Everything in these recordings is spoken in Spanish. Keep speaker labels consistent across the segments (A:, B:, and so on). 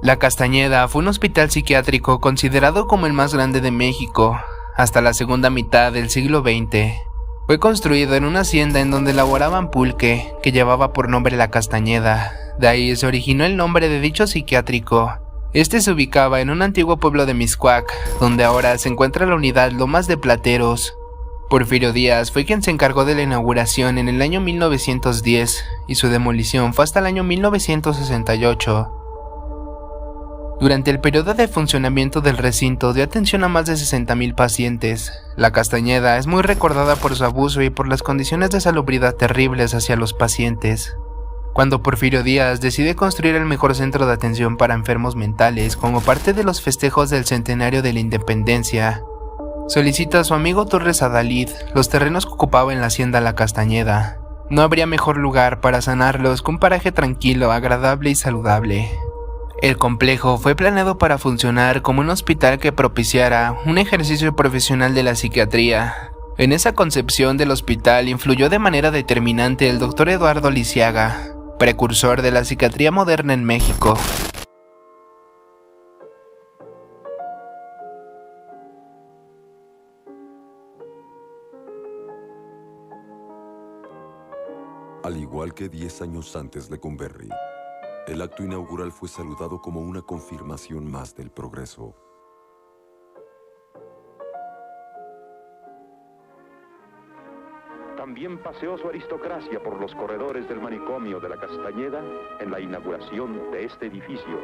A: La Castañeda fue un hospital psiquiátrico considerado como el más grande de México hasta la segunda mitad del siglo XX. Fue construido en una hacienda en donde elaboraban pulque, que llevaba por nombre La Castañeda. De ahí se originó el nombre de dicho psiquiátrico. Este se ubicaba en un antiguo pueblo de Mixcoac, donde ahora se encuentra la unidad Lomas de Plateros. Porfirio Díaz fue quien se encargó de la inauguración en el año 1910 y su demolición fue hasta el año 1968. Durante el periodo de funcionamiento del recinto dio atención a más de 60,000 pacientes. La Castañeda es muy recordada por su abuso y por las condiciones de salubridad terribles hacia los pacientes. Cuando Porfirio Díaz decide construir el mejor centro de atención para enfermos mentales como parte de los festejos del centenario de la independencia, solicita a su amigo Torres Adalid los terrenos que ocupaba en la hacienda La Castañeda. No habría mejor lugar para sanarlos que un paraje tranquilo, agradable y saludable. El complejo fue planeado para funcionar como un hospital que propiciara un ejercicio profesional de la psiquiatría. En esa concepción del hospital influyó de manera determinante el Dr. Eduardo Lisiaga, precursor de la psiquiatría moderna en México.
B: Al igual que 10 años antes de Lecumberri, el acto inaugural fue saludado como una confirmación más del progreso.
C: También paseó su aristocracia por los corredores del manicomio de La Castañeda en la inauguración de este edificio.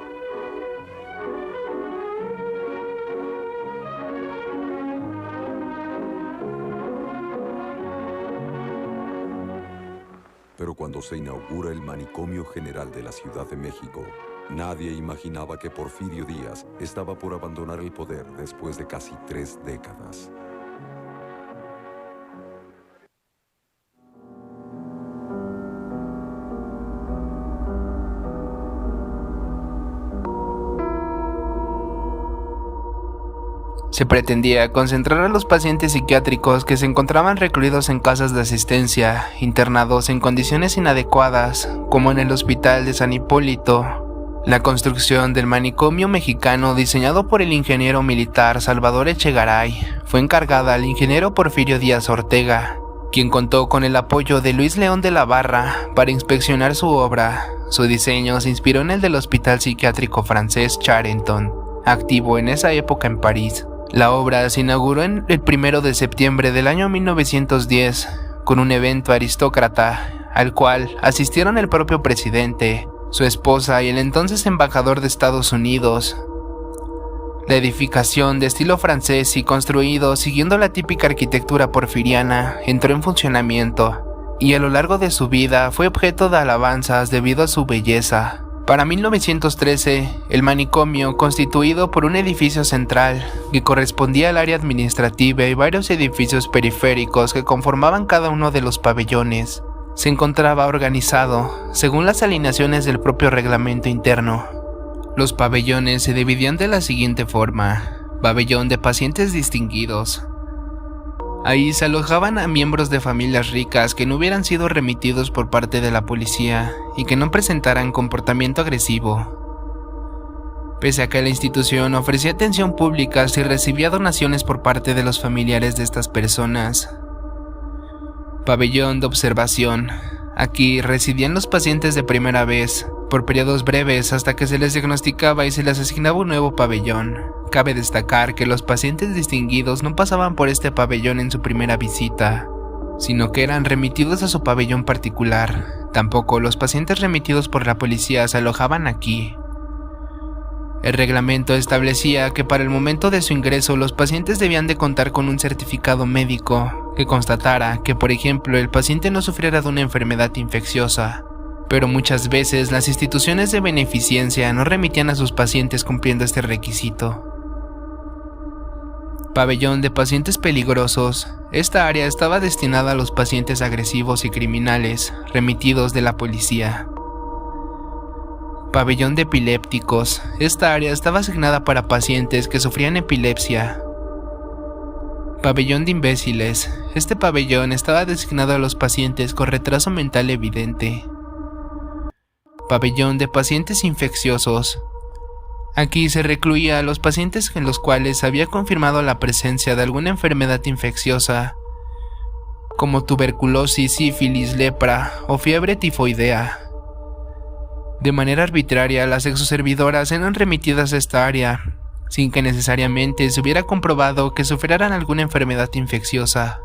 B: Pero cuando se inaugura el Manicomio General de la Ciudad de México, nadie imaginaba que Porfirio Díaz estaba por abandonar el poder después de casi 3 décadas.
A: Se pretendía concentrar a los pacientes psiquiátricos que se encontraban recluidos en casas de asistencia, internados en condiciones inadecuadas, como en el Hospital de San Hipólito. La construcción del manicomio mexicano, diseñado por el ingeniero militar Salvador Echegaray, fue encargada al ingeniero Porfirio Díaz Ortega, quien contó con el apoyo de Luis León de la Barra para inspeccionar su obra. Su diseño se inspiró en el del Hospital Psiquiátrico francés Charenton, activo en esa época en París. La obra se inauguró el 1 de septiembre del año 1910 con un evento aristócrata al cual asistieron el propio presidente, su esposa y el entonces embajador de Estados Unidos. La edificación de estilo francés y construido siguiendo la típica arquitectura porfiriana entró en funcionamiento y a lo largo de su vida fue objeto de alabanzas debido a su belleza. Para 1913, el manicomio, constituido por un edificio central que correspondía al área administrativa y varios edificios periféricos que conformaban cada uno de los pabellones, se encontraba organizado según las alineaciones del propio reglamento interno. Los pabellones se dividían de la siguiente forma: pabellón de pacientes distinguidos. Ahí se alojaban a miembros de familias ricas que no hubieran sido remitidos por parte de la policía y que no presentaran comportamiento agresivo. Pese a que la institución ofrecía atención pública si recibía donaciones por parte de los familiares de estas personas. Pabellón de observación. Aquí residían los pacientes de primera vez, por periodos breves hasta que se les diagnosticaba y se les asignaba un nuevo pabellón. Cabe destacar que los pacientes distinguidos no pasaban por este pabellón en su primera visita, sino que eran remitidos a su pabellón particular. Tampoco los pacientes remitidos por la policía se alojaban aquí. El reglamento establecía que para el momento de su ingreso los pacientes debían de contar con un certificado médico que constatara que, por ejemplo, el paciente no sufriera de una enfermedad infecciosa. Pero muchas veces las instituciones de beneficencia no remitían a sus pacientes cumpliendo este requisito. Pabellón de pacientes peligrosos. Esta área estaba destinada a los pacientes agresivos y criminales, remitidos de la policía. Pabellón de epilépticos. Esta área estaba asignada para pacientes que sufrían epilepsia. Pabellón de imbéciles. Este pabellón estaba designado a los pacientes con retraso mental evidente. Pabellón de pacientes infecciosos. Aquí se recluía a los pacientes en los cuales se había confirmado la presencia de alguna enfermedad infecciosa, como tuberculosis, sífilis, lepra o fiebre tifoidea. De manera arbitraria, las exoservidoras eran remitidas a esta área, sin que necesariamente se hubiera comprobado que sufrieran alguna enfermedad infecciosa.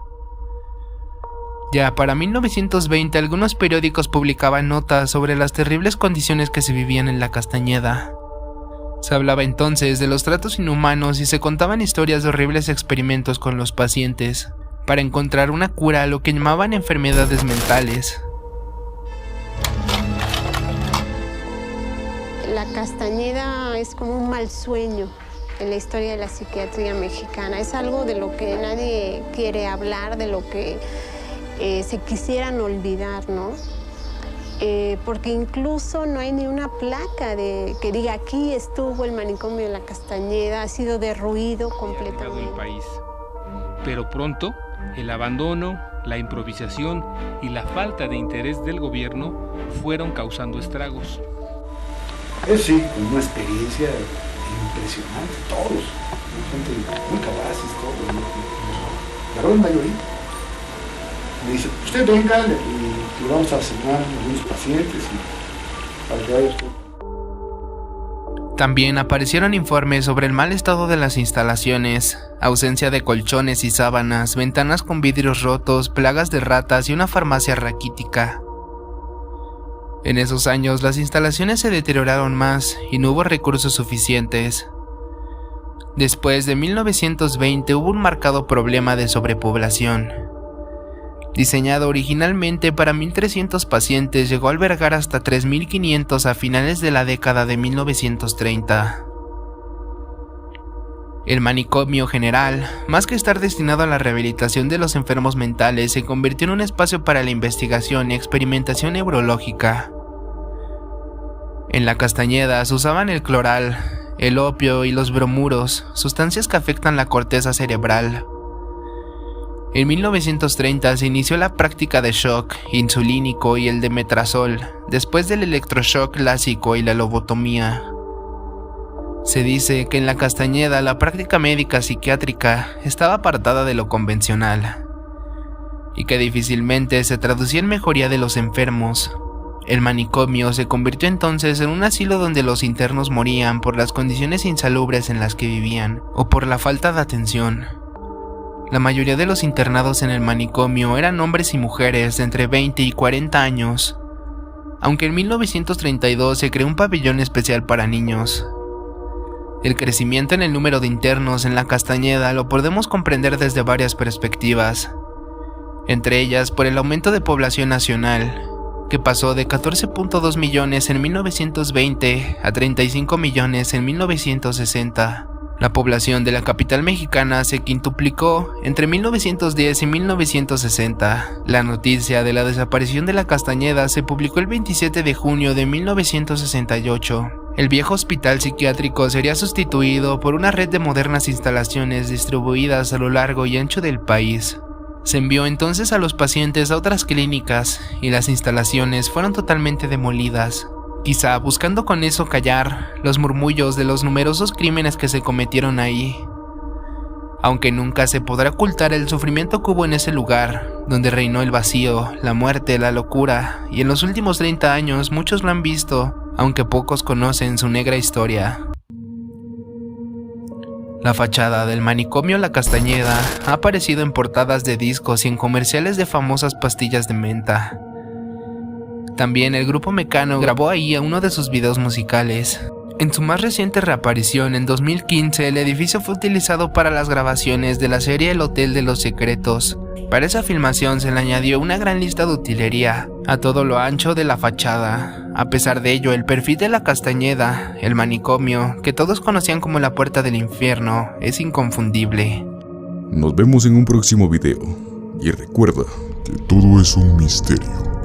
A: Ya para 1920, algunos periódicos publicaban notas sobre las terribles condiciones que se vivían en la Castañeda. Se hablaba entonces de los tratos inhumanos y se contaban historias de horribles experimentos con los pacientes, para encontrar una cura a lo que llamaban enfermedades mentales.
D: La Castañeda es como un mal sueño en la historia de la psiquiatría mexicana. Es algo de lo que nadie quiere hablar, de lo que se quisieran olvidar, ¿no? Porque incluso no hay ni una placa que diga aquí estuvo el manicomio de la Castañeda, ha sido derruido completamente.
E: El país. Pero pronto, el abandono, la improvisación y la falta de interés del gobierno fueron causando estragos.
F: Eso sí, con una experiencia impresionante, todos, gente muy capaces, todos, la gran mayoría. Me dice, usted venga y le vamos a asignar algunos pacientes y para que vaya usted.
A: También aparecieron informes sobre el mal estado de las instalaciones, ausencia de colchones y sábanas, ventanas con vidrios rotos, plagas de ratas y una farmacia raquítica. En esos años las instalaciones se deterioraron más y no hubo recursos suficientes. Después de 1920 hubo un marcado problema de sobrepoblación. Diseñado originalmente para 1.300 pacientes, llegó a albergar hasta 3.500 a finales de la década de 1930. El manicomio general, más que estar destinado a la rehabilitación de los enfermos mentales, se convirtió en un espacio para la investigación y experimentación neurológica. En la Castañeda se usaban el cloral, el opio y los bromuros, sustancias que afectan la corteza cerebral. En 1930 se inició la práctica de shock insulínico y el de metrazol, después del electroshock clásico y la lobotomía. Se dice que en la Castañeda la práctica médica psiquiátrica estaba apartada de lo convencional, y que difícilmente se traducía en mejoría de los enfermos. El manicomio se convirtió entonces en un asilo donde los internos morían por las condiciones insalubres en las que vivían, o por la falta de atención. La mayoría de los internados en el manicomio eran hombres y mujeres de entre 20 y 40 años, aunque en 1932 se creó un pabellón especial para niños. El crecimiento en el número de internos en la Castañeda lo podemos comprender desde varias perspectivas, entre ellas por el aumento de población nacional, que pasó de 14.2 millones en 1920 a 35 millones en 1960. La población de la capital mexicana se quintuplicó entre 1910 y 1960. La noticia de la desaparición de la Castañeda se publicó el 27 de junio de 1968. El viejo hospital psiquiátrico sería sustituido por una red de modernas instalaciones distribuidas a lo largo y ancho del país. Se envió entonces a los pacientes a otras clínicas y las instalaciones fueron totalmente demolidas, quizá buscando con eso callar los murmullos de los numerosos crímenes que se cometieron ahí. Aunque nunca se podrá ocultar el sufrimiento que hubo en ese lugar, donde reinó el vacío, la muerte, la locura, y en los últimos 30 años muchos lo han visto, aunque pocos conocen su negra historia. La fachada del manicomio La Castañeda ha aparecido en portadas de discos y en comerciales de famosas pastillas de menta. También el grupo Mecano grabó ahí a uno de sus videos musicales. En su más reciente reaparición en 2015, el edificio fue utilizado para las grabaciones de la serie El Hotel de los Secretos. Para esa filmación se le añadió una gran lista de utilería a todo lo ancho de la fachada. A pesar de ello, el perfil de La Castañeda, el manicomio, que todos conocían como la Puerta del Infierno, es inconfundible.
G: Nos vemos en un próximo video. Y recuerda que todo es un misterio.